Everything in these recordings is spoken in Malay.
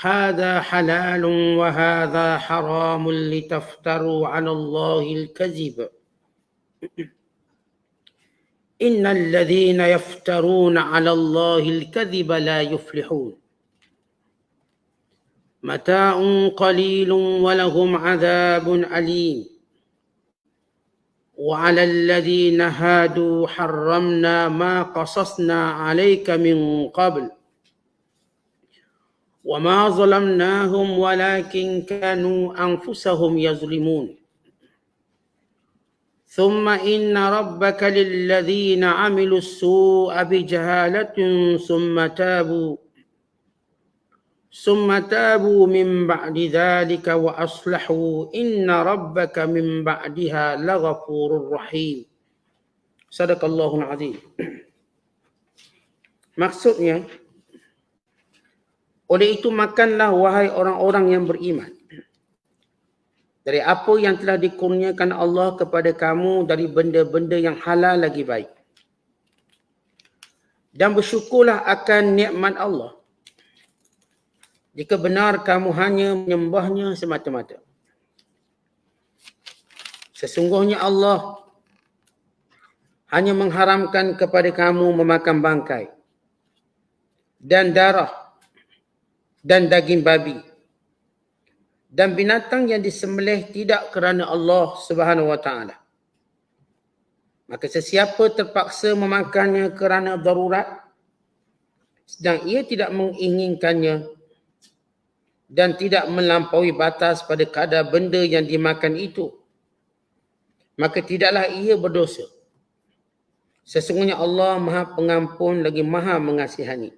هذا حلال وهذا حرام لتفتروا على الله الكذب إن الذين يفترون على الله الكذب لا يفلحون متاع قليل ولهم عذاب أليم وعلى الذين هادوا حرمنا ما قصصنا عليك من قبل وما ظلمناهم ولكن كانوا أنفسهم يظلمون ثم إن ربك للذين عملوا السوء بجهالة ثم تابوا من بعد ذلك وأصلحوا إن ربك من بعدها لغفور رحيم. Sadaqallahul Azim. Maksudnya, oleh itu makanlah wahai orang-orang yang beriman dari apa yang telah dikurniakan Allah kepada kamu dari benda-benda yang halal lagi baik. Dan bersyukurlah akan nikmat Allah jika benar kamu hanya menyembahnya semata-mata. Sesungguhnya Allah hanya mengharamkan kepada kamu memakan bangkai dan darah dan daging babi dan binatang yang disembelih tidak kerana Allah Subhanahu wa taala. Maka sesiapa terpaksa memakannya kerana darurat sedang ia tidak menginginkannya dan tidak melampaui batas pada kadar benda yang dimakan itu, maka tidaklah ia berdosa. Sesungguhnya Allah Maha Pengampun lagi Maha Mengasihani.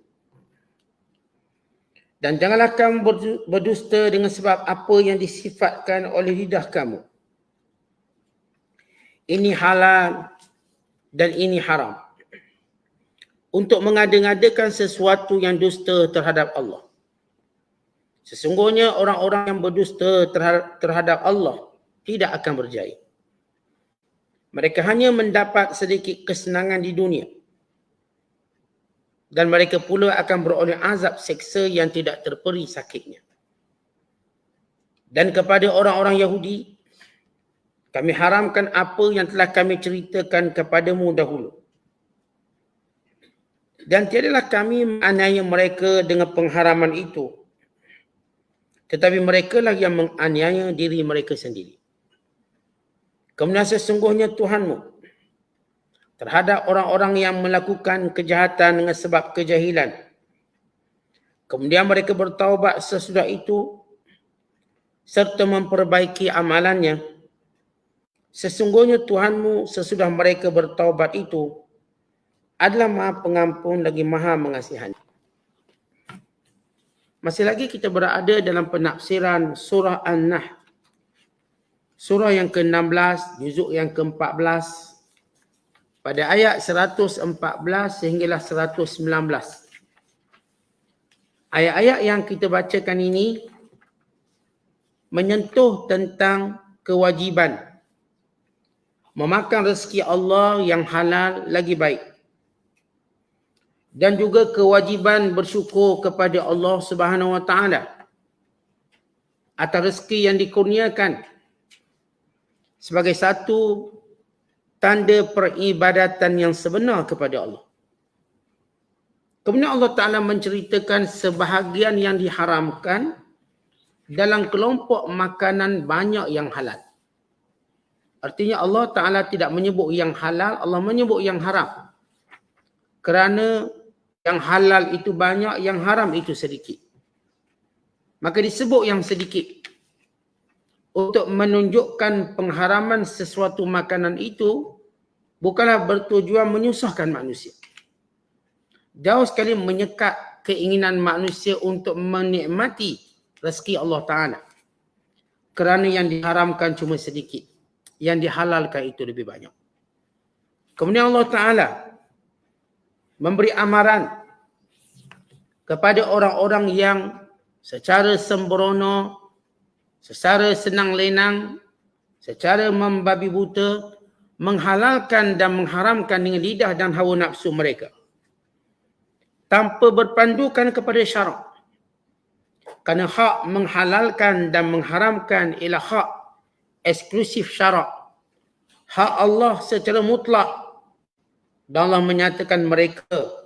Dan janganlah kamu berdusta dengan sebab apa yang disifatkan oleh lidah kamu. Ini halal dan ini haram. Untuk mengada-ngadakan sesuatu yang dusta terhadap Allah. Sesungguhnya orang-orang yang berdusta terhadap Allah tidak akan berjaya. Mereka hanya mendapat sedikit kesenangan di dunia. Dan mereka pula akan beroleh azab seksa yang tidak terperi sakitnya. Dan kepada orang-orang Yahudi, kami haramkan apa yang telah kami ceritakan kepadamu dahulu. Dan tiadalah kami menganiaya mereka dengan pengharaman itu. Tetapi mereka lah yang menganiaya diri mereka sendiri. Kemudian sesungguhnya Tuhanmu terhadap orang-orang yang melakukan kejahatan dengan sebab kejahilan. Kemudian mereka bertaubat sesudah itu serta memperbaiki amalannya. Sesungguhnya Tuhanmu sesudah mereka bertaubat itu adalah Maha Pengampun lagi Maha Mengasihani. Masih lagi kita berada dalam penafsiran surah An-Nahl. Surah yang ke-16, juzuk yang ke-14. Pada ayat 114 sehinggalah 119. Ayat-ayat yang kita bacakan ini menyentuh tentang kewajiban memakan rezeki Allah yang halal lagi baik. Dan juga kewajiban bersyukur kepada Allah Subhanahu wa taala atas rezeki yang dikurniakan sebagai satu tanda peribadatan yang sebenar kepada Allah. Kemudian Allah Ta'ala menceritakan sebahagian yang diharamkan dalam kelompok makanan banyak yang halal. Artinya Allah Ta'ala tidak menyebut yang halal, Allah menyebut yang haram. Kerana yang halal itu banyak, yang haram itu sedikit. Maka disebut yang sedikit untuk menunjukkan pengharaman sesuatu makanan itu bukanlah bertujuan menyusahkan manusia. Jauh sekali menyekat keinginan manusia untuk menikmati rezeki Allah Ta'ala. Kerana yang diharamkan cuma sedikit. Yang dihalalkan itu lebih banyak. Kemudian Allah Ta'ala memberi amaran kepada orang-orang yang secara sembrono, secara senang lenang, secara membabi buta, menghalalkan dan mengharamkan dengan lidah dan hawa nafsu mereka. Tanpa berpandukan kepada syarak. Kerana hak menghalalkan dan mengharamkan ialah hak eksklusif syarak. Hak Allah secara mutlak. Dan Allah menyatakan mereka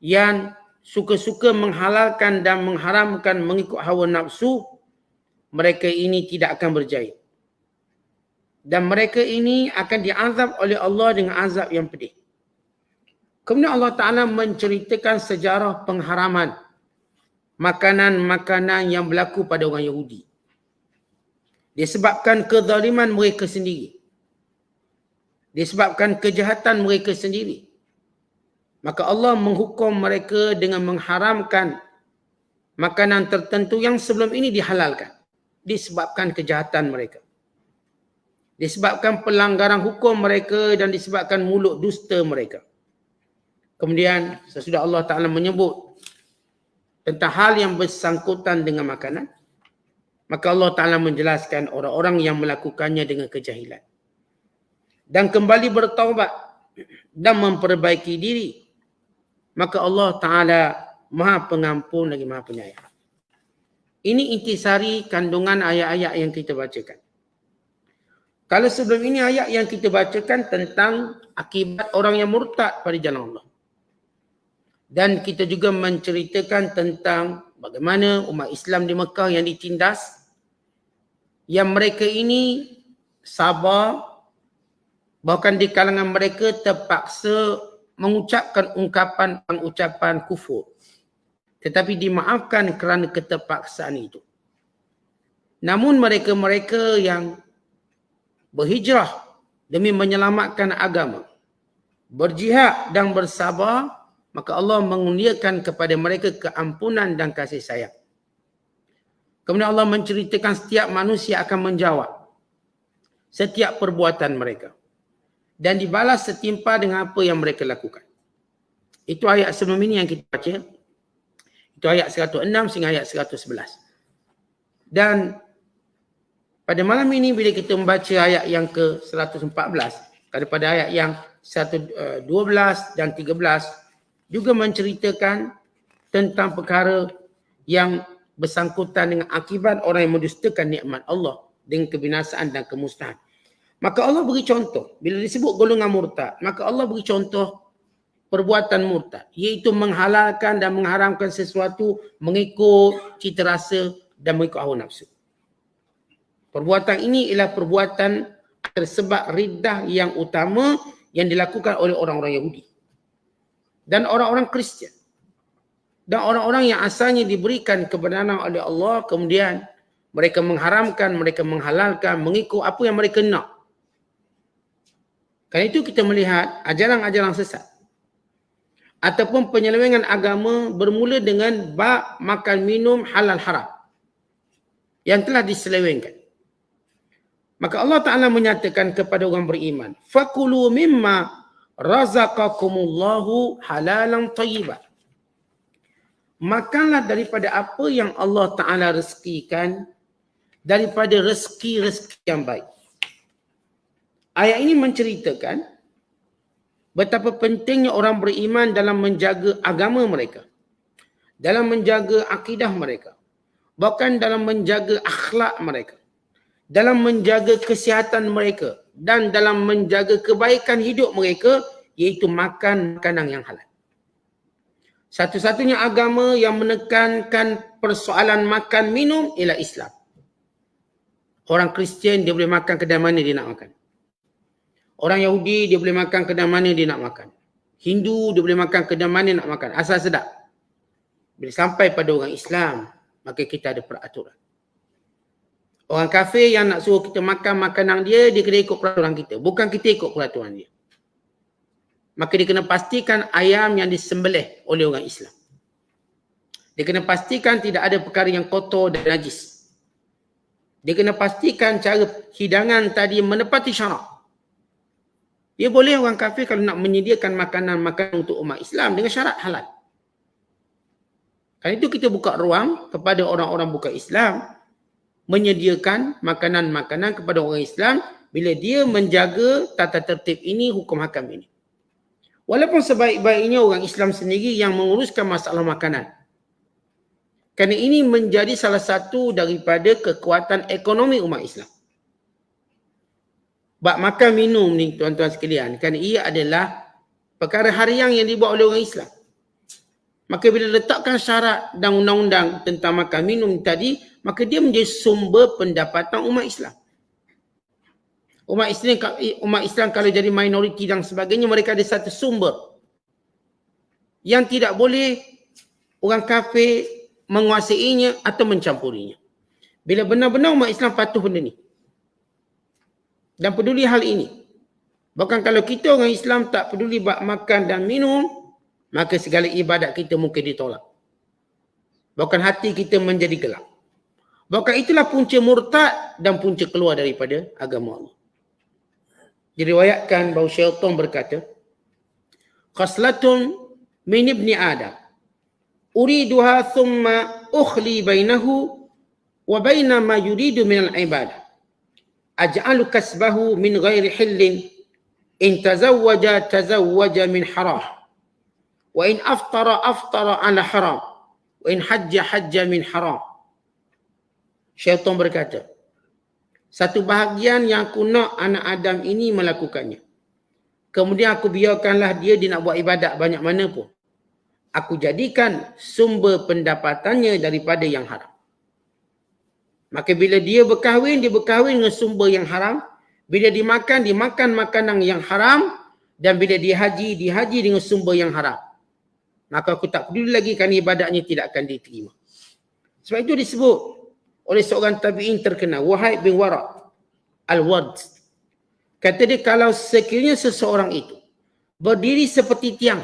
yang suka-suka menghalalkan dan mengharamkan mengikut hawa nafsu, mereka ini tidak akan berjaya. Dan mereka ini akan diazab oleh Allah dengan azab yang pedih. Kemudian Allah Ta'ala menceritakan sejarah pengharaman makanan-makanan yang berlaku pada orang Yahudi. Disebabkan kezaliman mereka sendiri. Disebabkan kejahatan mereka sendiri. Maka Allah menghukum mereka dengan mengharamkan makanan tertentu yang sebelum ini dihalalkan. Disebabkan kejahatan mereka. Disebabkan pelanggaran hukum mereka dan disebabkan mulut dusta mereka. Kemudian sesudah Allah Ta'ala menyebut tentang hal yang bersangkutan dengan makanan, maka Allah Ta'ala menjelaskan orang-orang yang melakukannya dengan kejahilan dan kembali bertaubat dan memperbaiki diri, maka Allah Ta'ala Maha Pengampun lagi Maha Penyayang. Ini intisari kandungan ayat-ayat yang kita bacakan. Kalau sebelum ini ayat yang kita bacakan tentang akibat orang yang murtad pada jalan Allah. Dan kita juga menceritakan tentang bagaimana umat Islam di Mekah yang ditindas, yang mereka ini sabar, bahkan di kalangan mereka terpaksa mengucapkan ucapan kufur. Tetapi dimaafkan kerana keterpaksaan itu. Namun mereka-mereka yang berhijrah demi menyelamatkan agama, berjihad dan bersabar, maka Allah mengurniakan kepada mereka keampunan dan kasih sayang. Kemudian Allah menceritakan setiap manusia akan menjawab setiap perbuatan mereka dan dibalas setimpal dengan apa yang mereka lakukan. Itu ayat sebelum ini yang kita baca. Itu ayat 106 sehingga ayat 111. Dan pada malam ini bila kita membaca ayat yang ke-114 daripada ayat yang 112 dan 13 juga menceritakan tentang perkara yang bersangkutan dengan akibat orang yang mendustakan nikmat Allah dengan kebinasaan dan kemusnahan. Maka Allah beri contoh. Bila disebut golongan murtad, maka Allah beri contoh perbuatan murtad, iaitu menghalalkan dan mengharamkan sesuatu mengikut cita rasa dan mengikut hawa nafsu. Perbuatan ini ialah perbuatan tersebab riddah yang utama yang dilakukan oleh orang-orang Yahudi dan orang-orang Kristian dan orang-orang yang asalnya diberikan kebenaran oleh Allah, kemudian mereka mengharamkan, mereka menghalalkan mengikut apa yang mereka nak. Kerana itu kita melihat ajaran-ajaran sesat ataupun penyelewengan agama bermula dengan bab makan minum halal haram yang telah diselewengkan. Maka Allah Ta'ala menyatakan kepada orang beriman, fakulu mimma razaqakumullahu halalan tayyiban. Makanlah daripada apa yang Allah Ta'ala rezekikan, daripada rezeki-rezeki yang baik. Ayat ini menceritakan betapa pentingnya orang beriman dalam menjaga agama mereka, dalam menjaga akidah mereka, bahkan dalam menjaga akhlak mereka, dalam menjaga kesihatan mereka dan dalam menjaga kebaikan hidup mereka, iaitu makan makanan yang halal. Satu-satunya agama yang menekankan persoalan makan minum ialah Islam. Orang Kristian dia boleh makan kedai mana dia nak makan. Orang Yahudi dia boleh makan kedai mana dia nak makan. Hindu dia boleh makan kedai mana nak makan. Asal sedap. Bila sampai pada orang Islam, maka kita ada peraturan. Orang kafir yang nak suruh kita makan makanan dia kena ikut peraturan kita. Bukan kita ikut peraturan dia. Maka dia kena pastikan ayam yang disembelih oleh orang Islam. Dia kena pastikan tidak ada perkara yang kotor dan najis. Dia kena pastikan cara hidangan tadi menepati syarak. Dia boleh orang kafir kalau nak menyediakan makanan-makanan untuk umat Islam dengan syarat halal. Kerana itu kita buka ruang kepada orang-orang bukan Islam menyediakan makanan-makanan kepada orang Islam bila dia menjaga tata tertib ini, hukum hakam ini. Walaupun sebaik-baiknya orang Islam sendiri yang menguruskan masalah makanan. Kerana ini menjadi salah satu daripada kekuatan ekonomi umat Islam. Bab makan minum ni tuan-tuan sekalian, kerana ia adalah perkara harian yang dibuat oleh orang Islam. Maka bila letakkan syarat dan undang-undang tentang makan minum tadi, maka dia menjadi sumber pendapatan umat Islam. Umat Islam kalau jadi minoriti dan sebagainya, mereka ada satu sumber yang tidak boleh orang kafir menguasainya atau mencampurinya. Bila benar-benar umat Islam patuh benda ni dan peduli hal ini. Bahkan kalau kita orang Islam tak peduli bab makan dan minum, maka segala ibadat kita mungkin ditolak. Bahkan hati kita menjadi gelap. Bahkan itulah punca murtad dan punca keluar daripada agama Allah. Diriwayatkan bahawa syaitan berkata, khaslatun min ibni Adam uriduha thumma ukhli bainahu wa baina ma yuridu min al-ibadah aj'alu kasbahu min ghairi hillin in tazawwaja min haram wa in aftara ala haram wa in hajja min haram. Syaitan berkata, satu bahagian yang aku nak anak Adam ini melakukannya. Kemudian aku biarkanlah dia nak buat ibadat banyak mana pun. Aku jadikan sumber pendapatannya daripada yang haram. Maka bila dia berkahwin dengan sumber yang haram. Bila dimakan makanan yang haram. Dan bila dihaji dengan sumber yang haram. Maka aku tak peduli lagi kerana ibadatnya tidak akan diterima. Sebab itu disebut oleh seorang tabi'in terkenal, Wahid bin Wara' Al-Ward. Kata dia, kalau sekiranya seseorang itu berdiri seperti tiang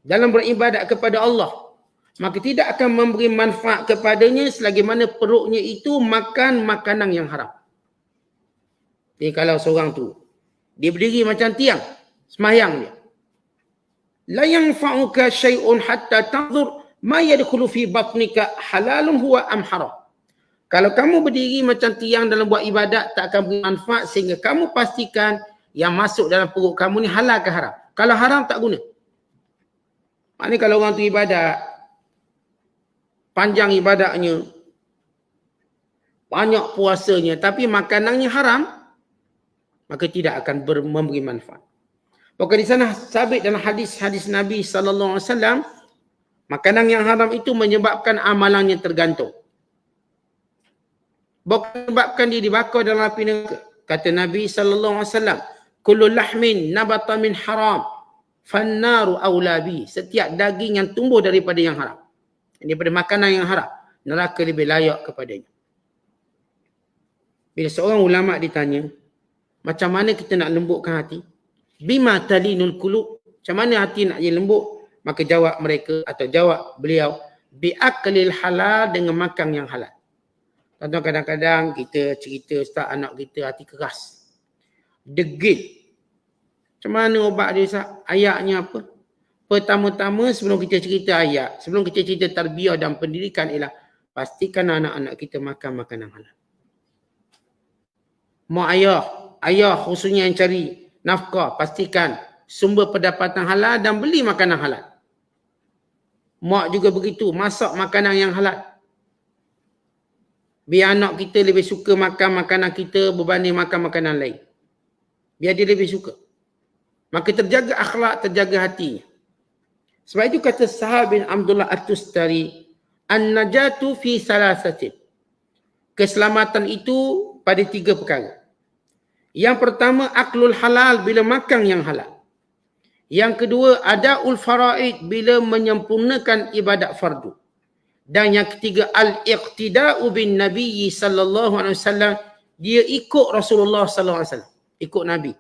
dalam beribadat kepada Allah, maka tidak akan memberi manfaat kepadanya selagi mana perutnya itu makan makanan yang haram. Jadi kalau seorang tu dia berdiri macam tiang, sembahyang dia, la yanfa'uka syai'un hatta tanzur ma yadkhulu fi batnika halalun huwa am haram. Kalau kamu berdiri macam tiang dalam buat ibadat, tak akan beri manfaat sehingga kamu pastikan yang masuk dalam perut kamu ni halal ke haram. Kalau haram tak guna. Maknanya kalau orang tu ibadat, panjang ibadatnya, banyak puasanya, tapi makanannya haram, maka tidak akan memberi manfaat. Maka di sana sabit dalam hadis-hadis Nabi SAW, makanan yang haram itu menyebabkan amalannya tergantung. Bukan sebabkan dia dibakar dalam api neraka. Kata Nabi SAW, kullu lahmin nabata min haram, fannaru awlabi. Setiap daging yang tumbuh daripada yang haram, daripada makanan yang haram, neraka lebih layak kepadanya. Bila seorang ulama ditanya, macam mana kita nak lembutkan hati? Bima talinul qulub. Macam mana hati nak jadi lembut? Maka jawab mereka atau jawab beliau, bi'aklil halal, dengan makan yang halal. Contoh kadang-kadang kita cerita, Ustaz, anak kita hati keras, degil. Macam mana ubat dia, Ustaz? Ayatnya apa? Pertama-tama sebelum kita cerita ayat, sebelum kita cerita tarbiyah dan pendidikan, ialah pastikan anak-anak kita makan makanan halal. Mak ayah khususnya yang cari nafkah, pastikan sumber pendapatan halal dan beli makanan halal. Mak juga begitu, masak makanan yang halal. Biar anak kita lebih suka makan makanan kita berbanding makan makanan lain. Biar dia lebih suka. Maka terjaga akhlak, terjaga hatinya. Sebab itu kata Sahal bin Abdullah At-Tustari, an-najatu fi salasatin. Keselamatan itu pada 3 perkara. Yang pertama, aklul halal, bila makan yang halal. Yang kedua, adaul faraid, bila menyempurnakan ibadat fardu. Dan yang ketiga, al-iqtida'u bin Nabi sallallahu alaihi wasallam, dia ikut Rasulullah sallallahu alaihi wasallam, ikut Nabi.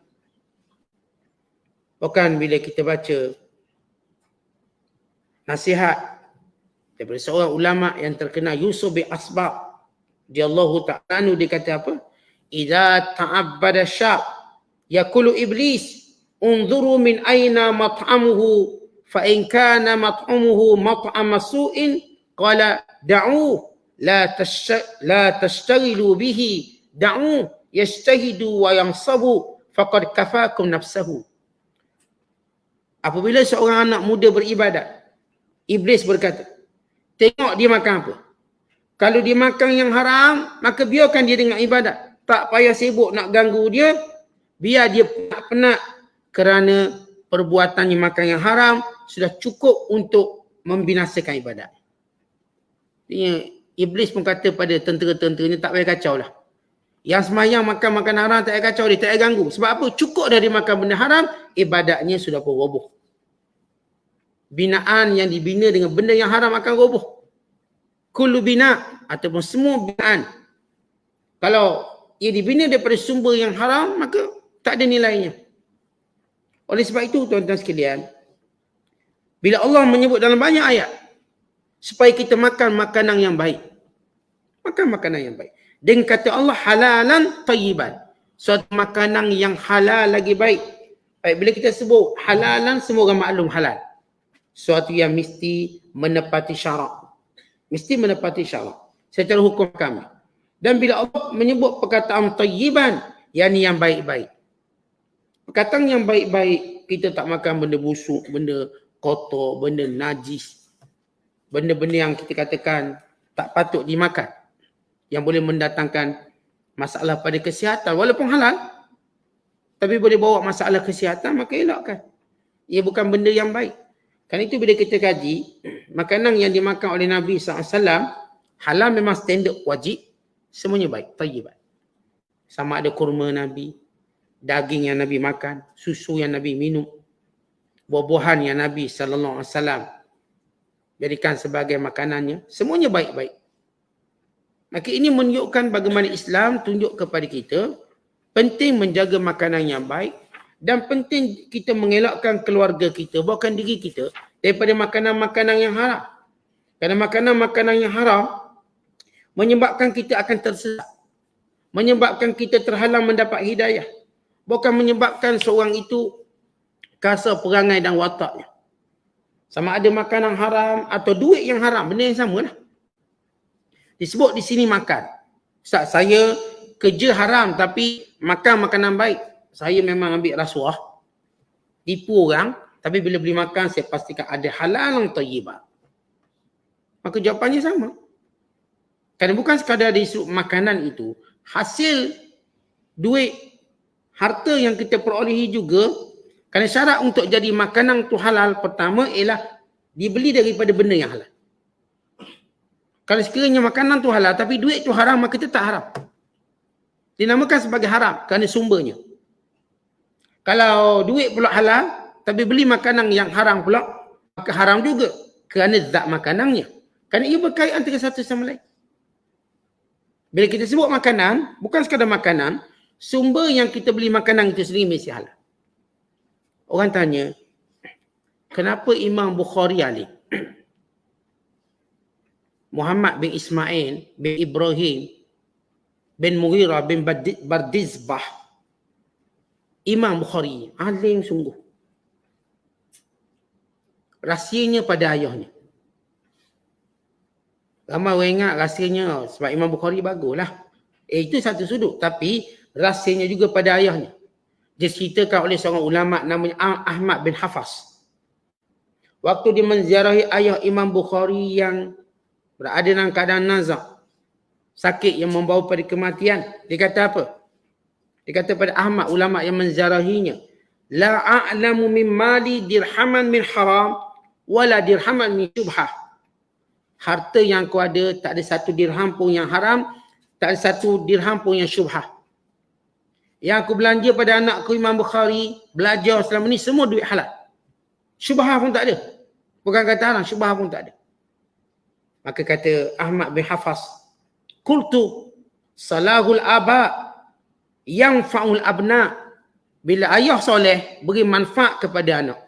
Bukan bila kita baca nasihat daripada seorang ulama yang terkenal, Yusuf bin Asbaq, radhiyallahu ta'ala anhu, dia kata apa? Idza ta'abbada syab yaqulu iblis unzuru min aina mat'amuhu fa in kana mat'amuhu mat'ama su'in qala da'u la tashtaghilu bihi da'u yajtahidu wa yansabu faqad kafakum nafsahu. Apabila seorang anak muda beribadat, iblis berkata, Tengok dia makan apa. Kalau dia makan yang haram, maka biarkan dia dengan ibadat. Tak payah sibuk nak ganggu dia. Biar dia penat kerana perbuatannya makan yang haram sudah cukup untuk membinasakan ibadat. Iblis pun kata pada tentera-tenteranya, tak payah kacau lah. Yang semayang makan makanan haram tak payah kacau dia, tak payah ganggu. Sebab apa? Cukup dari makan benda haram, ibadatnya sudah pun roboh. Binaan yang dibina dengan benda yang haram akan roboh. Kullu bina ataupun semua binaan. Kalau ia dibina daripada sumber yang haram, maka tak ada nilainya. Oleh sebab itu tuan-tuan sekalian, bila Allah menyebut dalam banyak ayat supaya kita makan makanan yang baik. Makan makanan yang baik. Dengan kata Allah halalan tayyiban. Suatu makanan yang halal lagi baik. Baik, bila kita sebut halalan, semua orang maklum halal. Suatu yang mesti menepati syarak. Mesti menepati syarak secara hukum kami. Dan bila Allah menyebut perkataan tayyiban, yang baik-baik. Perkataan yang baik-baik, kita tak makan benda busuk, benda kotor, benda najis. Benda-benda yang kita katakan tak patut dimakan. Yang boleh mendatangkan masalah pada kesihatan. Walaupun halal, tapi boleh bawa masalah kesihatan, maka elakkan. Ia bukan benda yang baik. Kan itu bila kita kaji, makanan yang dimakan oleh Nabi SAW, halal memang standard wajib, semuanya baik, tayyiban. Sama ada kurma Nabi, daging yang Nabi makan, susu yang Nabi minum, buah-buahan yang Nabi SAW jadikan sebagai makanannya, semuanya baik-baik. Maka ini menunjukkan bagaimana Islam tunjuk kepada kita, penting menjaga makanan yang baik dan penting kita mengelakkan keluarga kita, bukan diri kita, daripada makanan-makanan yang haram. Kerana makanan-makanan yang haram menyebabkan kita akan tersesat. Menyebabkan kita terhalang mendapat hidayah. Bukan menyebabkan seorang itu kasar perangai dan wataknya. Sama ada makanan haram atau duit yang haram, benda yang sama lah. Disebut di sini makan. Ustaz, saya kerja haram tapi makan makanan baik. Saya memang ambil rasuah, tipu orang, tapi bila beli makan saya pastikan ada halal dan thayyibah. Maka jawapannya sama. Kerana bukan sekadar disebut makanan itu, hasil duit, harta yang kita perolehi juga, kerana syarat untuk jadi makanan tu halal pertama ialah dibeli daripada benda yang halal. Kalau sekiranya makanan tu halal tapi duit tu haram, maka tetap haram. Dinamakan sebagai haram kerana sumbernya. Kalau duit pula halal tapi beli makanan yang haram pula, maka haram juga kerana zat makanannya. Kerana ia berkait antara satu sama lain. Bila kita sebut makanan, bukan sekadar makanan, sumber yang kita beli makanan itu sendiri mesti halal. Orang tanya, kenapa Imam Bukhari alih? Muhammad bin Ismail bin Ibrahim bin Mughirah bin Bardizbah, Imam Bukhari, alim sungguh. Rahsianya pada ayahnya. Ramai orang ingat rahsianya sebab Imam Bukhari baguslah. Itu satu sudut. Tapi rahsianya juga pada ayahnya. Diceritakan oleh seorang ulama namanya Ahmad bin Hafaz. Waktu dia menziarahi ayah Imam Bukhari yang berada dalam keadaan nazak, sakit yang membawa pada kematian, dia kata apa? Dia kata pada Ahmad, ulama yang menziarahinya, la a'lamu min mali dirhaman min haram wala dirhaman min syubhah. Harta yang kau ada tak ada satu dirham pun yang haram, tak ada satu dirham pun yang syubhah. Yang aku belanja pada anakku Imam Bukhari, belajar selama ni semua duit halal. Syubhah pun tak ada. Bukan kata haram, syubhah pun tak ada. Maka kata Ahmad bin Hafaz, qultu salahul aba yang fa'ul abna. Bila ayah soleh, beri manfaat kepada anak.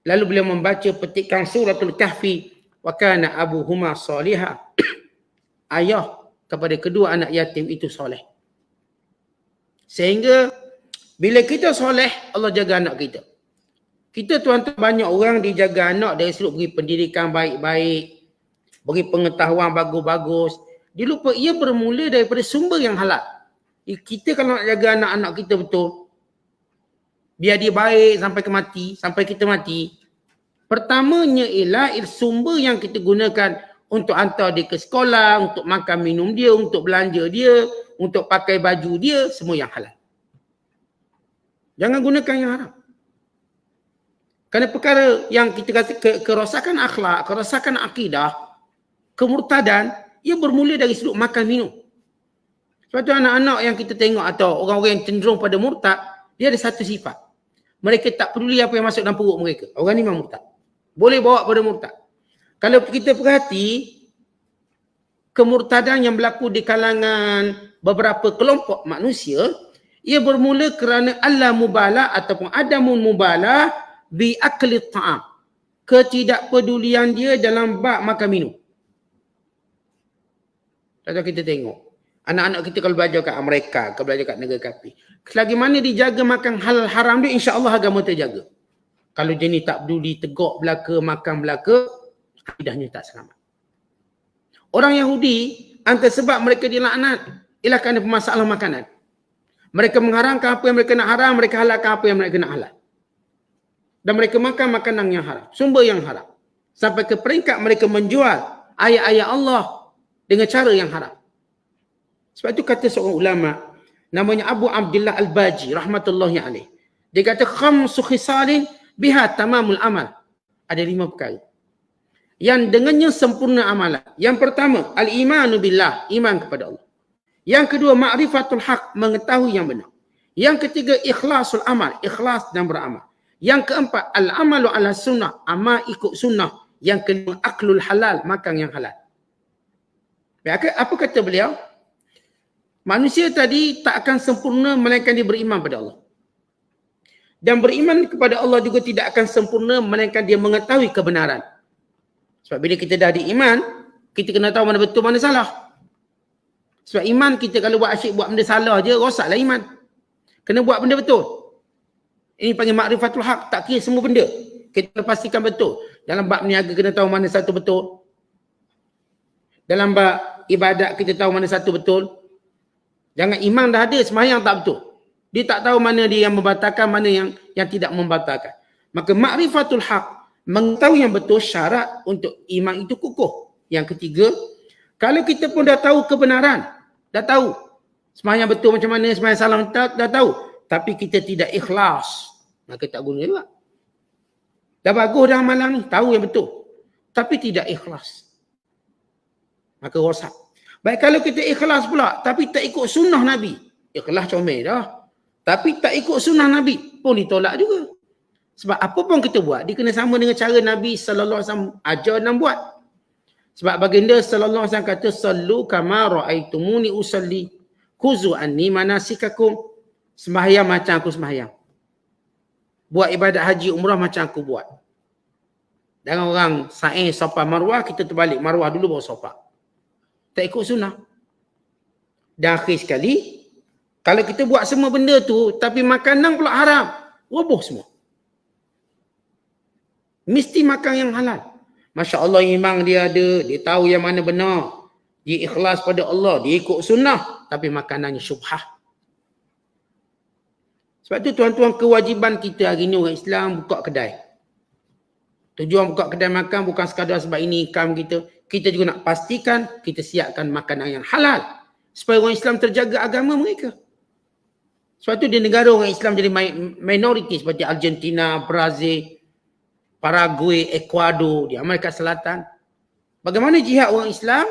Lalu beliau membaca petikan suratul kahfi, wa kana abuhuma salihah. Ayah kepada kedua anak yatim itu soleh. Sehingga bila kita soleh, Allah jaga anak kita. Kita tuan-tuan, banyak orang dijaga anak dari sudut beri pendidikan baik-baik, beri pengetahuan bagus-bagus. Dia lupa ia bermula daripada sumber yang halal. Kita kalau nak jaga anak-anak kita betul, biar dia baik sampai ke mati, sampai kita mati, Pertamanya ialah sumber yang kita gunakan untuk hantar dia ke sekolah, untuk makan minum dia, untuk belanja dia, untuk pakai baju dia, semua yang halal. Jangan gunakan yang haram. Kerana perkara yang kita kata kerosakan akhlak, kerosakan akidah, kemurtadan, ia bermula dari sudut makan minum. Sebab tu anak-anak yang kita tengok atau orang-orang yang cenderung pada murtad, dia ada satu sifat. Mereka tak peduli apa yang masuk dalam perut mereka. Orang ni memang murtad. Boleh bawa pada murtad. Kalau kita perhati, kemurtadan yang berlaku di kalangan beberapa kelompok manusia, ia bermula kerana alla mubalah ataupun adamun mubalah bi akli ta'am. Ketidakpedulian dia dalam bab makan minum. Kalau kita tengok, anak-anak kita kalau belajar kat Amerika, kalau belajar kat negara kafir, selagi mana dijaga makan halal haram dia, insya-Allah agama terjaga. Kalau dia ni tak peduli, tegak belaka, makan belaka, akidahnya tak selamat. Orang Yahudi, antara sebab mereka dilaknat ialah kerana masalah makanan. Mereka mengharamkan apa yang mereka nak haram, mereka halalkan apa yang mereka nak halal. Dan mereka makan makanan yang haram, sumber yang haram. Sampai ke peringkat mereka menjual ayat-ayat Allah dengan cara yang haram. Sebab itu kata seorang ulama, namanya Abu Abdullah Al-Baji, rahmatullahi alaih. Dia kata, khamsu khisalin biha tamamul amal. Ada 5 perkara yang dengannya sempurna amalan. Yang pertama, al-imanu billah, iman kepada Allah. Yang kedua, ma'rifatul haq, mengetahui yang benar. Yang ketiga, ikhlasul amal, ikhlas dan beramal. Yang keempat, al-amalu ala sunnah, amal ikut sunnah. Yang kelima, aklul halal, makan yang halal. Apa kata beliau? Manusia tadi tak akan sempurna melainkan dia beriman pada Allah. Dan beriman kepada Allah juga tidak akan sempurna melainkan dia mengetahui kebenaran. Sebab bila kita dah diiman, kita kena tahu mana betul, mana salah. Sebab iman kita kalau buat asyik buat benda salah je, rosaklah iman. Kena buat benda betul. Ini panggil ma'rifatul haq, tak kira semua benda. Kita pastikan betul. Dalam bab niaga kena tahu mana satu betul. Dalam bab ibadat kita tahu mana satu betul. Jangan iman dah ada, sembahyang tak betul. Dia tak tahu mana dia yang membatalkan, mana yang tidak membatalkan. Maka ma'rifatul haq, mengetahui yang betul, syarat untuk iman itu kukuh. Yang ketiga, kalau kita pun dah tahu kebenaran, dah tahu sembahyang betul macam mana, sembahyang salah dah tahu, tapi kita tidak ikhlas, maka tak guna juga. Dah bagus dah amalan ni, tahu yang betul, tapi tidak ikhlas, maka rosak. Baik kalau kita ikhlas pula, tapi tak ikut sunnah Nabi, ikhlas comel dah. Tapi tak ikut sunnah Nabi pun ditolak juga. Sebab apa pun kita buat, dia kena sama dengan cara Nabi SAW ajar dan buat. Sebab baginda SAW kata, sallu kama ra'aitumuni usalli, khuzu anni manasikakum. Sembahyang macam aku sembahyang. Buat ibadat haji umrah macam aku buat. Jangan orang sa'i sopa marwah, kita terbalik. Marwah dulu baru sopa. Tak ikut sunnah. Dan akhir sekali, kalau kita buat semua benda tu, tapi makanan pula haram, roboh semua. Mesti makan yang halal. Masya Allah, iman dia ada, dia tahu yang mana benar. Dia ikhlas pada Allah, dia ikut sunnah, tapi makanannya syubhah. Sebab tu tuan-tuan, kewajiban kita hari ni orang Islam buka kedai. Tujuan buka kedai makan bukan sekadar sebab ini income kita. Kita juga nak pastikan kita siapkan makanan yang halal. Supaya orang Islam terjaga agama mereka. Sebab tu di negara orang Islam jadi minoriti seperti Argentina, Brazil, Paraguay, Ecuador, di Amerika Selatan. Bagaimana jihad orang Islam?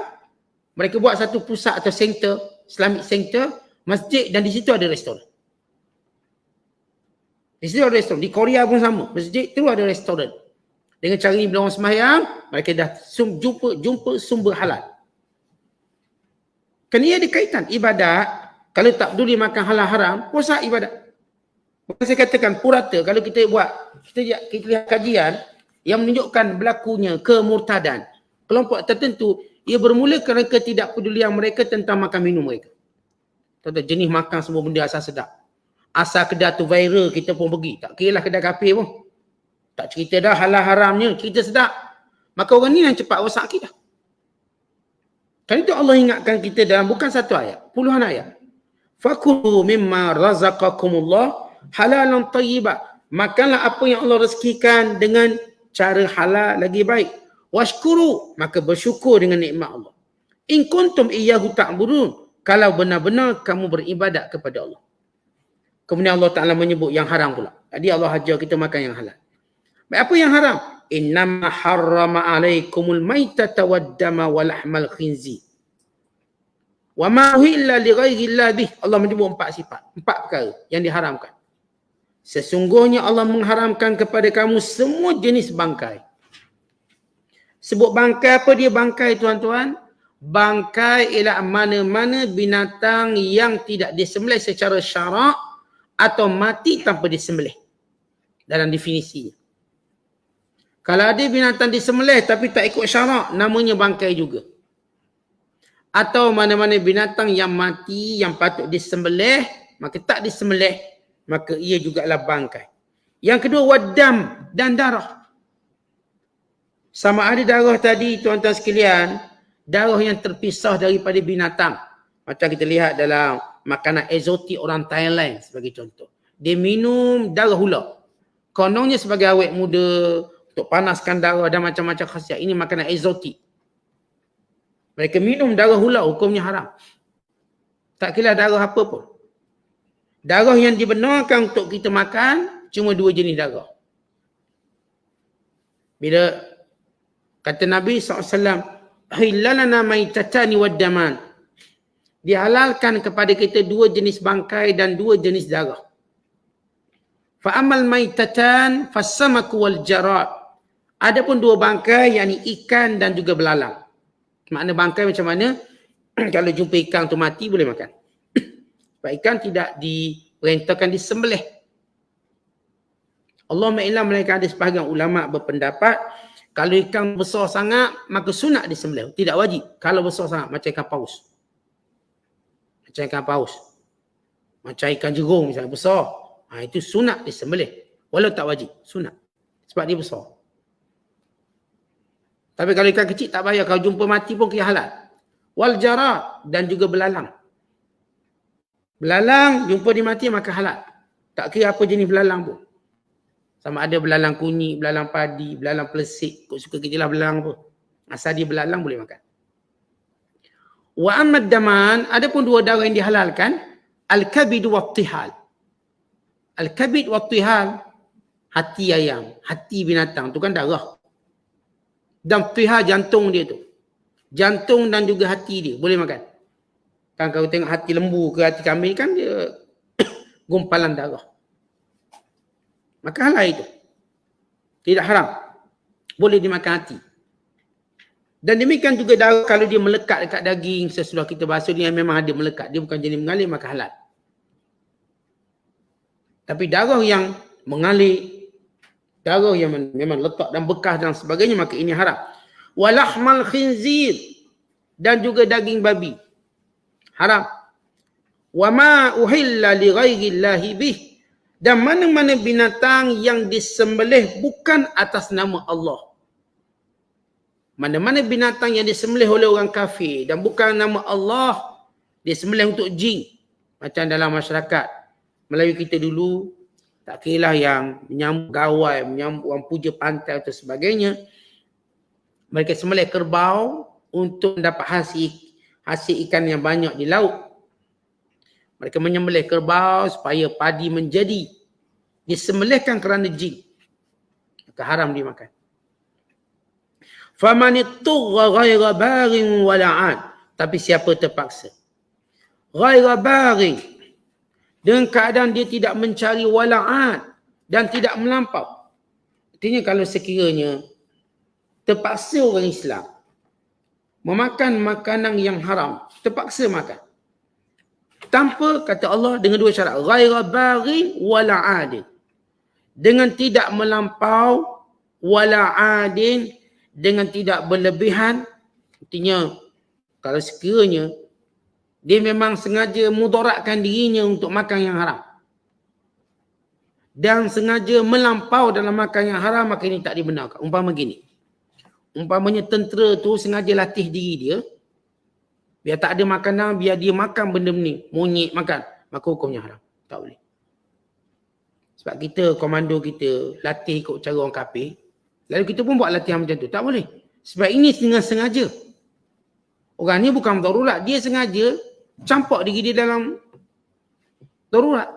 Mereka buat satu pusat atau center, Islamic center, masjid, dan di situ ada restoran. Di situ ada restoran. Di Korea pun sama. Masjid tu ada restoran. Dengan cara ni bila orang sembahyang, mereka dah jumpa sumber halal. Kerana ia ada kaitan ibadat. Kalau tak peduli makan halal haram, rosak ibadat. Bukan saya katakan purata, kalau kita buat, kita lihat kajian yang menunjukkan berlakunya kemurtadan. Kelompok tertentu, ia bermula kerana ketidakpedulian mereka tentang makan minum mereka. Tentang jenis makan semua benda asal sedap. Asal kedai tu viral, kita pun pergi. Tak kira lah kedai kafir pun. Tak cerita dah halal haramnya, cerita sedap. Maka orang ni yang cepat rosak kita. Kan itu Allah ingatkan kita dalam bukan satu ayat, puluhan ayat. Fakulu mimma razaqakumullah halalan tayyiba. Makanlah apa yang Allah rezekikan dengan cara halal lagi baik. Washkuru, maka bersyukur dengan nikmat Allah. In kuntum iyyahu ta'budun, kalau benar-benar kamu beribadat kepada Allah. Kemudian Allah Ta'ala menyebut yang haram pula. Jadi Allah ajar kita makan yang halal. Baik, apa yang haram? Innama harrama alaikumul maitata waddama walahmal khinzi. Wa ma uhilla li ghairillah bih. Allah menyebut 4 sifat, 4 perkara yang diharamkan. Sesungguhnya Allah mengharamkan kepada kamu semua jenis bangkai. Sebut bangkai, apa dia bangkai tuan-tuan? Bangkai ialah mana-mana binatang yang tidak disembelih secara syarak atau mati tanpa disembelih. Dalam definisinya. Kalau ada binatang disembelih tapi tak ikut syarak, namanya bangkai juga. Atau mana-mana binatang yang mati yang patut disembelih, maka tak disembelih, maka ia jugalah bangkai. Yang kedua, waddam, dan darah. Sama ada darah tadi tuan-tuan sekalian, darah yang terpisah daripada binatang. Macam kita lihat dalam makanan eksotik orang Thailand sebagai contoh. Dia minum darah ular. Kononnya sebagai awet muda, untuk panaskan darah dan macam-macam khasiat. Ini makanan eksotik. Mereka minum darah ular, hukumnya haram. Tak kira darah apa pun. Darah yang dibenarkan untuk kita makan, cuma 2 jenis darah. Bila kata Nabi SAW, hilalana maitatani waddaman. Dihalalkan kepada kita 2 jenis bangkai dan 2 jenis darah. Fa'amal maitatan fassamaku wal jarad. Adapun 2 bangkai, yakni ikan dan juga belalang. Makna bangkai macam mana? Kalau jumpa ikan tu mati, boleh makan. Sebab ikan tidak diperintahkan disembelih. Allah ma'ilam, mereka ada sebahagian ulama' berpendapat, kalau ikan besar sangat, maka sunat disembelih. Tidak wajib. Kalau besar sangat, macam ikan paus. Macam ikan paus. Macam ikan jerung misalnya, besar. Itu sunat disembelih. Walau tak wajib, sunat. Sebab dia besar. Tapi kalau ikan kecil tak payah. Kalau jumpa mati pun kira halal. Wal jarad, dan juga belalang. Belalang jumpa dia mati maka halal. Tak kira apa jenis belalang pun. Sama ada belalang kunyit, belalang padi, belalang pelesik. Kau suka kerjalah belalang apa. Asal dia belalang boleh makan. Wa ammad daman, ada pun 2 darah yang dihalalkan. Al-kabid wa tihal. Al-kabid wa tihal, hati ayam, hati binatang tu kan darah. Dan tihal jantung dia tu. Jantung dan juga hati dia boleh makan. Kan kalau tengok hati lembu ke hati kambing kan dia gumpalan darah. Maka halal itu. Tidak haram. Boleh dimakan hati. Dan demikian juga darah kalau dia melekat dekat daging, sesudah kita bahas dia memang ada melekat. Dia bukan jenis mengalir, maka halal. Tapi darah yang mengalir, darah yang memang letak dan bekas dan sebagainya, maka ini haram. Walahmal khinzir, dan juga daging babi. Haram. Wa ma uhilla li ghairillahi bih, dan mana-mana binatang yang disembelih bukan atas nama Allah. Mana-mana binatang yang disembelih oleh orang kafir dan bukan nama Allah, disembelih untuk jin. Macam dalam masyarakat Melayu kita dulu, tak kira yang menyambut gawai, menyambut orang puja pantai atau sebagainya. Mereka sembelih kerbau untuk mendapat hasil ikan yang banyak di laut. Mereka menyembelih kerbau supaya padi menjadi. Disembelihkan kerana jin. Maka haram dimakan. Faman ittugha ghaira baghin wala'an. Tapi siapa terpaksa? Ghaira baghin. Dengan keadaan dia tidak mencari wala'an dan tidak melampau. Artinya kalau sekiranya terpaksa orang Islam memakan makanan yang haram, terpaksa makan. Tanpa, kata Allah, dengan 2 syarat. Ghaira baghin wala'adin. Dengan tidak melampau, wala'adin, dengan tidak berlebihan. Artinya kalau sekiranya dia memang sengaja mudaratkan dirinya untuk makan yang haram dan sengaja melampau dalam makan yang haram, maka ini tak dibenarkan. Umpama gini, umpamanya tentera tu sengaja latih diri dia biar tak ada makanan, biar dia makan benda ni, monyet makan, maka hukumnya haram. Tak boleh. Sebab kita, komando kita latih ikut cara orang kafir, Lalu kita pun buat latihan macam tu. Tak boleh. Sebab ini dengan sengaja. Orang ni bukan darurat. Dia sengaja campak diri dia dalam darurat.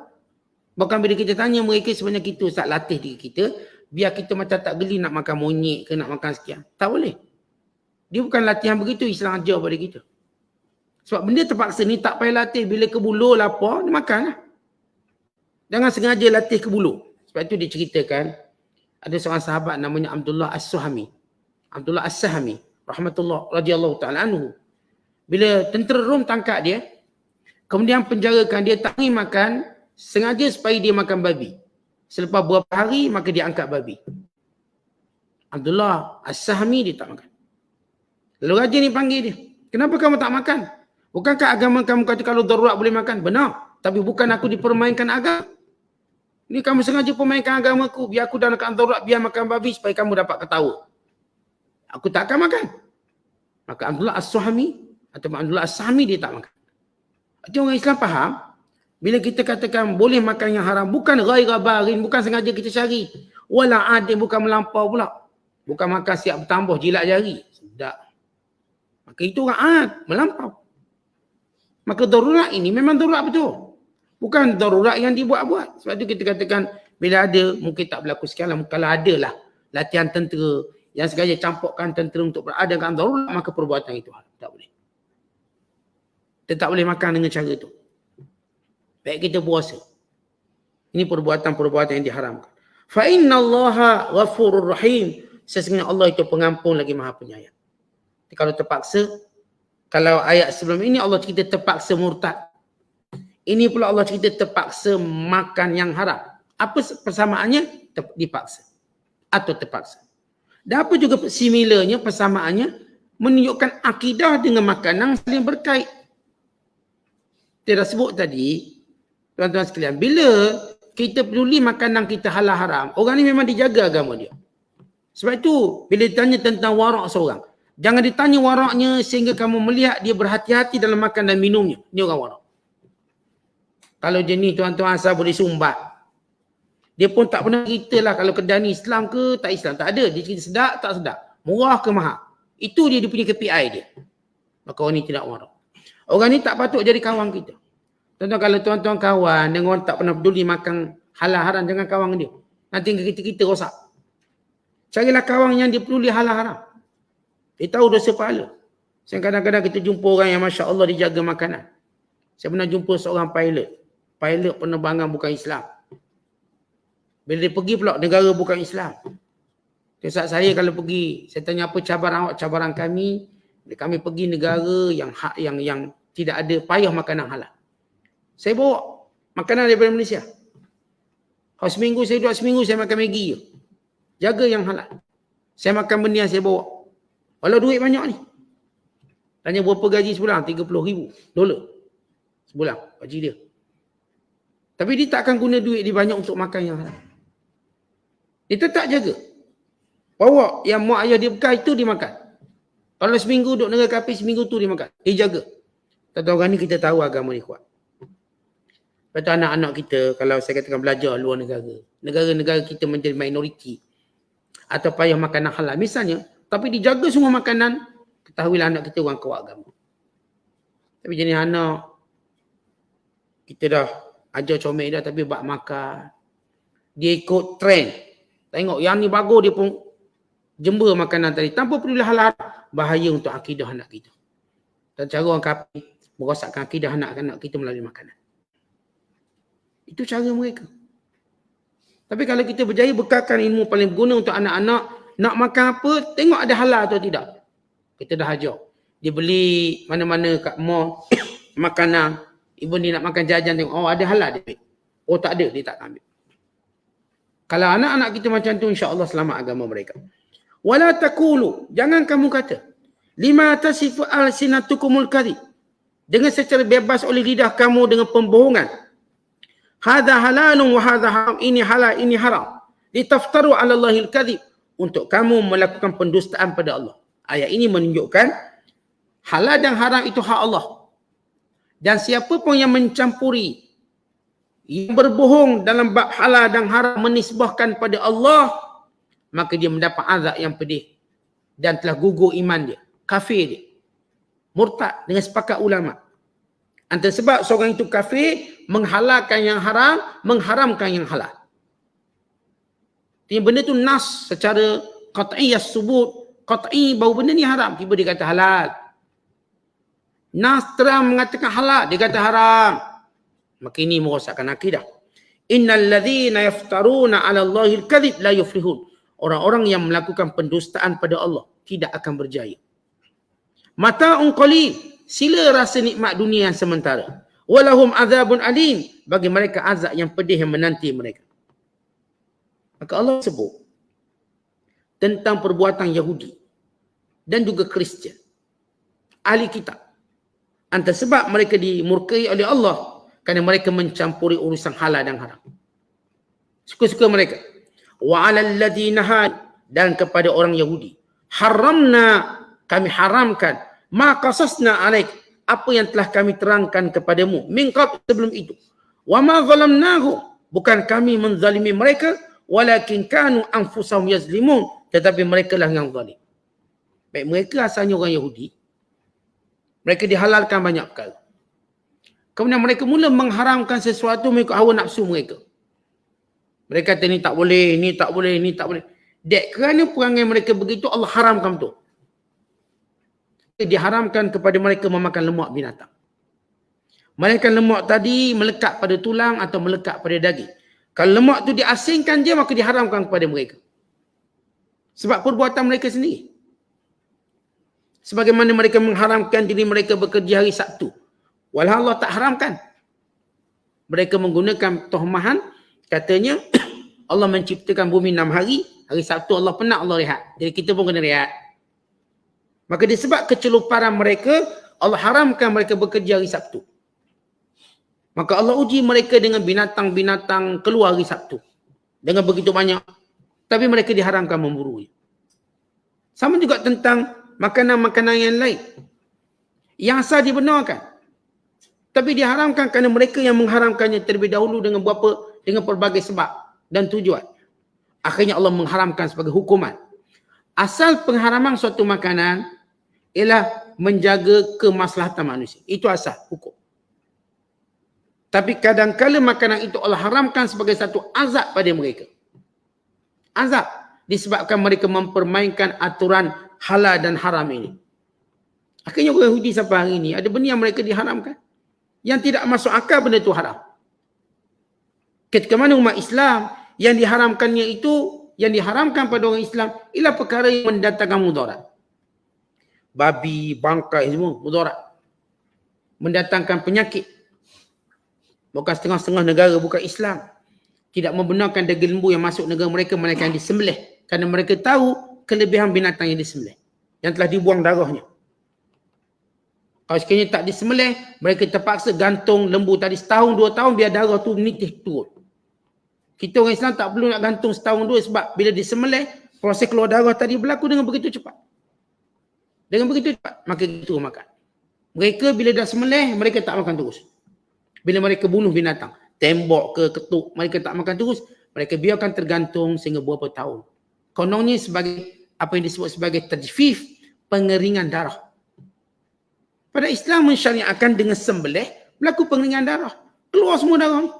Bahkan bila kita tanya mereka sebenarnya kita Ustaz latih diri kita. Biar kita macam tak geli nak makan monyet ke nak makan sekian. Tak boleh. Dia bukan latihan begitu. Islam ajar pada kita. Sebab benda terpaksa ni tak payah latih. Bila ke buluh lapar, dia makan lah. Jangan sengaja latih ke buluh. Sebab itu dia ceritakan. Ada seorang sahabat namanya Abdullah As-Sahami. Abdullah As-Sahami. Rahmatullah radhiyallahu ta'ala anhu. Bila tentera Rom tangkap dia. Kemudian penjarakan dia tak ingin makan. Sengaja supaya dia makan babi. Selepas beberapa hari maka dia angkat babi. Abdullah As-Sahami dia tak makan. Lalu raja ni panggil dia. Kenapa kamu tak makan? Bukankah agama kamu kata kalau darurat boleh makan? Benar. Tapi bukan aku dipermainkan agama. Ini kamu sengaja permainkan agamaku. Biar aku dalam keadaan darurat, biar makan babi supaya kamu dapat ketawa. Aku tak akan makan. Maka Abdullah As-Sahami atau Abdullah As-Sahami dia tak makan. Jadi orang Islam faham. Bila kita katakan boleh makan yang haram. Bukan ghaira barin. Bukan sengaja kita cari. Wala adil. Bukan melampau pula. Bukan makan siap bertambah jilat jari. Sedap. Maka itu orang ad. Melampau. Maka darurat ini memang darurat betul. Bukan darurat yang dibuat-buat. Sebab itu kita katakan bila ada mungkin tak berlaku sekian lah. Kalau ada lah latihan tentera yang sengaja campurkan tentera untuk berada dalam darurat maka perbuatan itu tak boleh. Kita tak boleh makan dengan cara itu. Baik kita puasa. Ini perbuatan-perbuatan yang diharamkan. Fa innallaha ghafurur rahim. Sesungguhnya Allah itu pengampun lagi Maha Penyayang. Jadi kalau terpaksa, kalau ayat sebelum ini Allah cerita terpaksa murtad. Ini pula Allah cerita terpaksa makan yang haram. Apa persamaannya? Dipaksa. Atau terpaksa. Dan apa juga similarnya, persamaannya menunjukkan akidah dengan makanan saling berkait. Kita dah sebut tadi, tuan-tuan sekalian, bila kita peduli makanan kita halal haram, orang ni memang dijaga agama dia. Sebab itu, bila ditanya tentang warak seorang, jangan ditanya waraknya sehingga kamu melihat dia berhati-hati dalam makan dan minumnya. Ini orang warak. Kalau jenis tuan-tuan asal boleh sumbat. Dia pun tak pernah cerita lah kalau kedai ni Islam ke tak Islam. Tak ada. Dia cerita sedap tak sedap. Murah ke mahal. Itu dia punya KPI dia. Maka orang ni tidak warak. Orang ni tak patut jadi kawan kita. Tuan-tuan kalau tuan-tuan kawan dengan orang tak pernah peduli makan halal haram, jangan kawan dia. Nanti kita rosak. Carilah kawan yang dia peduli halal haram. Dia tahu dosa pahala. Kadang-kadang kita jumpa orang yang Masya Allah dijaga makanan. Saya pernah jumpa seorang pilot. Pilot penerbangan bukan Islam. Bila dia pergi pula negara bukan Islam. Saat saya kalau pergi, saya tanya apa cabaran awak? Cabaran kami pergi negara yang tidak ada payah makanan halal. Saya bawa makanan daripada Malaysia. Kalau seminggu saya duduk seminggu saya makan Maggi je. Jaga yang halal. Saya makan benda yang saya bawa. Walau duit banyak ni. Tanya berapa gaji sebulan? $30,000 sebulan gaji dia. Tapi dia tak akan guna duit dia banyak untuk makan yang haram. Dia tetap jaga. Bawa yang mak ayah dia bekal itu dia makan. Kalau seminggu duduk negara kafir, seminggu tu dia makan. Dia jaga. Tentang orang ni kita tahu agama ni kuat. Lepas tu anak-anak kita, kalau saya katakan belajar luar negara. Negara-negara kita menjadi minoriti. Atau payah makanan halal. Misalnya, tapi dijaga semua makanan, ketahuilah anak kita orang kuat agama. Tapi jenis anak, kita dah ajar comel dah tapi bak makan. Dia ikut trend. Tengok yang ni bagus dia pun jember makanan tadi. Tanpa peduli halal, bahaya untuk akidah anak kita. Dan cara orang kafir merosakkan akidah anak-anak kita melalui makanan. Itu cara mereka. Tapi kalau kita berjaya bekalkan ilmu paling berguna untuk anak-anak, nak makan apa, tengok ada halal atau tidak. Kita dah ajar. Dia beli mana-mana kat mall, makanan. Ibu ni nak makan jajan, tengok, oh ada halal dia ambil. Oh tak ada, dia tak ambil. Kalau anak-anak kita macam tu, insya-Allah selamat agama mereka. Wala taqulu, jangan kamu kata, lima tasifu alsinatukumul kadhib. Dengan secara bebas oleh lidah kamu dengan pembohongan. Hadza halalun wa hadza haram, ini halal, ini haram. Litaftaru 'ala Allahil kadhib, untuk kamu melakukan pendustaan pada Allah. Ayat ini menunjukkan halal dan haram itu hak Allah. Dan siapa pun yang mencampuri, yang berbohong dalam bab halal dan haram menisbahkan pada Allah, maka dia mendapat azab yang pedih dan telah gugur iman dia, kafir dia, murtad dengan sepakat ulama. Antara sebab seorang itu kafir, menghalalkan yang haram, mengharamkan yang halal. Artinya benda tu nas secara qat'i as-subut, qat'i bahawa benda ni haram, tiba dia kata halal. Nas terang mengatakan halal, dia kata haram. Maka ini merosakkan akidah. Innal ladzina yaftaruna 'ala Allahil kadhib la yuflihun. Orang-orang yang melakukan pendustaan pada Allah tidak akan berjaya. Mata'un qalil, sila rasa nikmat dunia yang sementara. Walahum azabun alim, bagi mereka azab yang pedih yang menanti mereka. Maka Allah sebut tentang perbuatan Yahudi dan juga Kristian, ahli kitab. Antara sebab mereka dimurkai oleh Allah kerana mereka mencampuri urusan halal dan haram. Suka-suka mereka. Wa 'alal ladzina had, dan kepada orang Yahudi, haramna, kami haramkan, ma qasasna alaik, apa yang telah kami terangkan kepadamu min qabl, sebelum itu. Wa ma zalamnahu, bukan kami menzalimi mereka, walakin kanu anfusahum yazlimun, tetapi mereka lah yang zalim. Baik, mereka asalnya orang Yahudi, mereka dihalalkan banyak perkara. Kemudian mereka mula mengharamkan sesuatu mengikut hawa nafsu mereka. Mereka kata ni tak boleh, ni tak boleh, ni tak boleh. Dek, kerana perangai mereka begitu, Allah haramkan betul. Diharamkan kepada mereka memakan lemak binatang. Melainkan lemak tadi melekat pada tulang atau melekat pada daging. Kalau lemak tu diasingkan je, maka diharamkan kepada mereka. Sebab perbuatan mereka sendiri. Sebagaimana mereka mengharamkan diri mereka bekerja hari Sabtu, walau Allah tak haramkan. Mereka menggunakan tohmahan, katanya Allah menciptakan bumi 6 hari, hari Sabtu Allah penat, Allah rehat. Jadi kita pun kena rehat. Maka disebab keceluparan mereka, Allah haramkan mereka bekerja hari Sabtu. Maka Allah uji mereka dengan binatang-binatang keluar hari Sabtu. Dengan begitu banyak. Tapi mereka diharamkan memburu. Sama juga tentang makanan-makanan yang lain. Yang asal dibenarkan. Tapi diharamkan kerana mereka yang mengharamkannya terlebih dahulu dengan pelbagai sebab dan tujuan. Akhirnya Allah mengharamkan sebagai hukuman. Asal pengharaman suatu makanan ialah menjaga kemaslahatan manusia. Itu asal hukum. Tapi kadang-kala makanan itu Allah haramkan sebagai satu azab pada mereka. Azab disebabkan mereka mempermainkan aturan halal dan haram ini. Akhirnya orang Yahudi sampai hari ini ada benda yang mereka diharamkan. Yang tidak masuk akal benda itu haram. Ketika mana umat Islam yang diharamkannya itu, yang diharamkan pada orang Islam ialah perkara yang mendatangkan mudarat. Babi, bangkai semua mudarat. Mendatangkan penyakit. Bukan setengah-setengah negara bukan Islam tidak membenarkan daging lembu yang masuk negara mereka, melainkan disembelih. Kerana mereka tahu kelebihan binatang yang disembelih, yang telah dibuang darahnya. Kalau sekiranya tak disembelih, mereka terpaksa gantung lembu tadi setahun, 2 tahun, biar darah tu menitih turun. Kita orang Islam tak perlu nak gantung setahun 2, sebab bila disembelih, proses keluar darah tadi berlaku dengan begitu cepat. Dengan begitu cepat, maka itu makan. Mereka bila dah sembelih, mereka tak makan terus. Bila mereka bunuh binatang, tembok ke ketuk, mereka tak makan terus. Mereka biarkan tergantung sehingga beberapa tahun. Kononnya sebagai apa yang disebut sebagai tajfif, pengeringan darah. Pada Islam mensyariatkan dengan sembelih berlaku pengeringan darah. Keluar semua darah ni.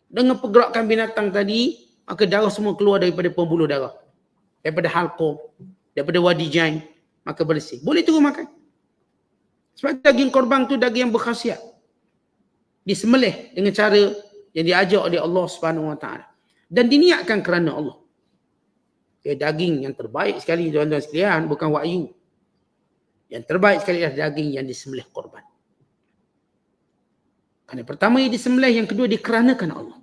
Dengan pergerakan binatang tadi, maka darah semua keluar daripada pembuluh darah. Daripada halqum, daripada wadi jain, maka bersih. Boleh terus makan. Sebab daging korban tu daging yang berkhasiat. Disembelih dengan cara yang diajar oleh Allah Subhanahu Wa Taala dan diniatkan kerana Allah. Daging yang terbaik sekali tuan-tuan sekalian, bukan wahyu. Yang terbaik sekali adalah daging yang disembelih korban. Kerana pertama yang disembelih, yang kedua dikeranakan Allah.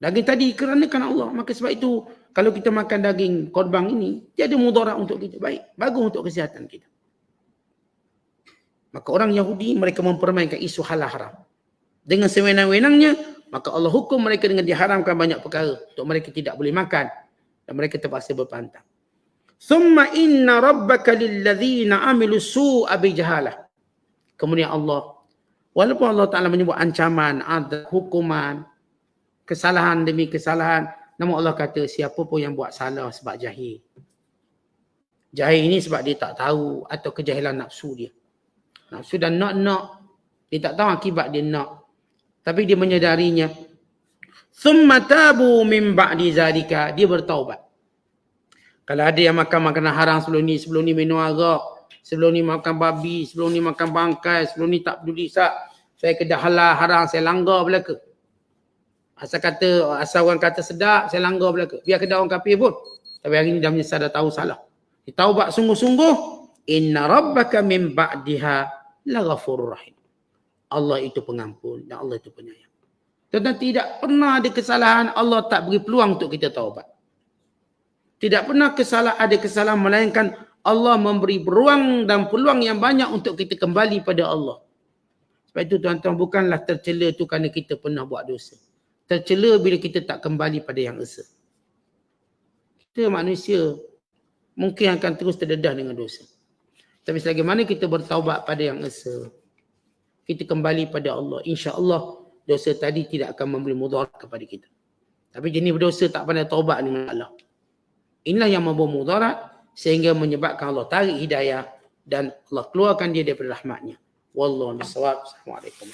Daging tadi dikeranakan Allah, maka sebab itu kalau kita makan daging korban ini, dia ada mudarat untuk kita, baik, bagus untuk kesihatan kita. Maka orang Yahudi mereka mempermainkan isu halal haram. Dengan sewenang-wenangnya, maka Allah hukum mereka dengan diharamkan banyak perkara untuk mereka tidak boleh makan dan mereka terpaksa berpantang. Thumma inna rabbaka lilladzina amilu su'a bijahalah. Kemudian Allah, walaupun Allah Ta'ala menyebut ancaman, adab, hukuman, kesalahan demi kesalahan, Namun Allah kata siapa pun yang buat salah sebab jahil. Jahil ini sebab dia tak tahu atau kejahilan nafsu dia. Nafsu dan nak. Dia tak tahu akibat dia nak. Tapi dia menyadarinya. Thumma tabu min ba'di zalika. Dia bertaubat. Kalau ada yang makan makanan haram sebelum ni minum arak, sebelum ni makan babi, sebelum ni makan bangkai, sebelum ni tak peduli saya kedah halal haram, saya langgar belaka. Asal orang kata sedap, saya langgar belaka. Biar kedah orang kafir pun. Tapi hari ni dah menyesal, dah tahu salah. Dia taubat sungguh-sungguh. Inna rabbaka min ba'diha laghafurur rahim. Allah itu pengampun dan Allah itu penyayang. Tentang tidak pernah ada kesalahan, Allah tak beri peluang untuk kita taubat. Tidak pernah ada kesalahan melainkan Allah memberi ruang dan peluang yang banyak untuk kita kembali pada Allah. Sebab itu tuan-tuan, bukanlah tercela tu kerana kita pernah buat dosa. Tercela bila kita tak kembali pada yang esa. Kita manusia mungkin akan terus terdedah dengan dosa. Tapi selagi mana kita bertaubat pada yang esa, kita kembali pada Allah, insya-Allah dosa tadi tidak akan memberi mudarat kepada kita. Tapi jenis berdosa tak pandai taubat ni masalah. Inilah yang membawa mudarat sehingga menyebabkan Allah tarik hidayah dan Allah keluarkan dia daripada rahmatnya. Wallahu a'lam bishawab. Assalamualaikum.